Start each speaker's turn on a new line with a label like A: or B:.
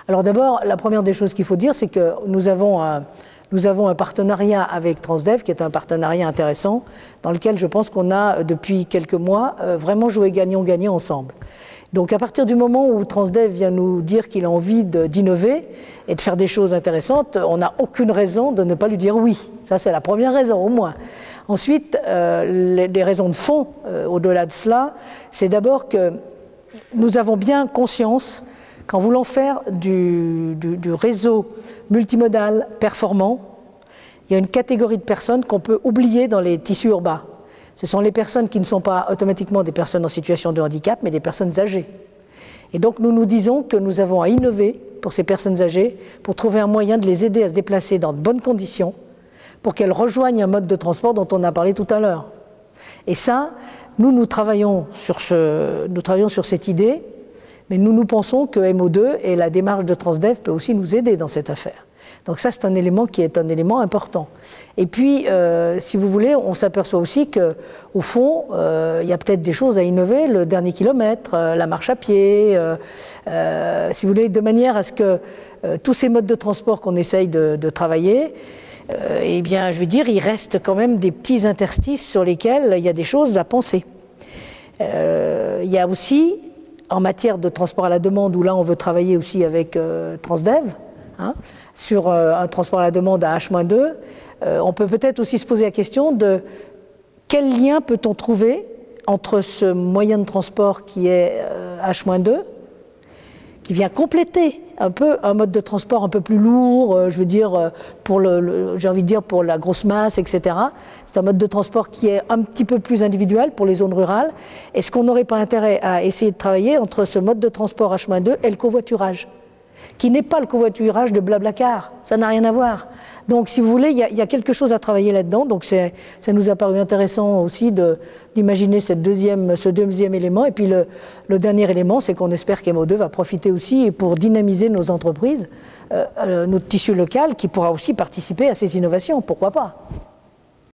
A: Alors d'abord, la première des choses qu'il faut dire, c'est que nous avons un partenariat avec Transdev, qui est un partenariat intéressant, dans lequel je pense qu'on a, depuis quelques mois, vraiment joué gagnant-gagnant ensemble. Donc à partir du moment où Transdev vient nous dire qu'il a envie d'innover et de faire des choses intéressantes, on n'a aucune raison de ne pas lui dire oui. Ça, c'est la première raison, au moins. Ensuite, les raisons de fond, au-delà de cela, c'est d'abord que nous avons bien conscience qu'en voulant faire du réseau multimodal performant, il y a une catégorie de personnes qu'on peut oublier dans les tissus urbains. Ce sont les personnes qui ne sont pas automatiquement des personnes en situation de handicap, mais des personnes âgées. Et donc nous nous disons que nous avons à innover pour ces personnes âgées, pour trouver un moyen de les aider à se déplacer dans de bonnes conditions, pour qu'elles rejoignent un mode de transport dont on a parlé tout à l'heure. Et ça, nous travaillons sur cette idée, mais nous pensons que MO2 et la démarche de Transdev peut aussi nous aider dans cette affaire. Donc ça, c'est un élément qui est un élément important. Et puis, si vous voulez, on s'aperçoit aussi qu'au fond, il y a peut-être des choses à innover, le dernier kilomètre, la marche à pied, si vous voulez, de manière à ce que tous ces modes de transport qu'on essaye de travailler, eh bien, je veux dire, il reste quand même des petits interstices sur lesquels il y a des choses à penser. Il y a aussi, en matière de transport à la demande, où là, on veut travailler aussi avec Transdev, hein, sur un transport à la demande à H-2, on peut peut-être aussi se poser la question de quel lien peut-on trouver entre ce moyen de transport qui est H-2, qui vient compléter un peu un mode de transport un peu plus lourd, je veux dire, j'ai envie de dire pour la grosse masse, etc. C'est un mode de transport qui est un petit peu plus individuel pour les zones rurales. Est-ce qu'on n'aurait pas intérêt à essayer de travailler entre ce mode de transport H-2 et le covoiturage, qui n'est pas le covoiturage de Blablacar, ça n'a rien à voir. Donc si vous voulez, il y a quelque chose à travailler là-dedans, donc ça nous a paru intéressant aussi d'imaginer ce deuxième élément. Et puis le dernier élément, c'est qu'on espère qu'MO2 va profiter aussi pour dynamiser nos entreprises, notre tissu local, qui pourra aussi participer à ces innovations, pourquoi pas.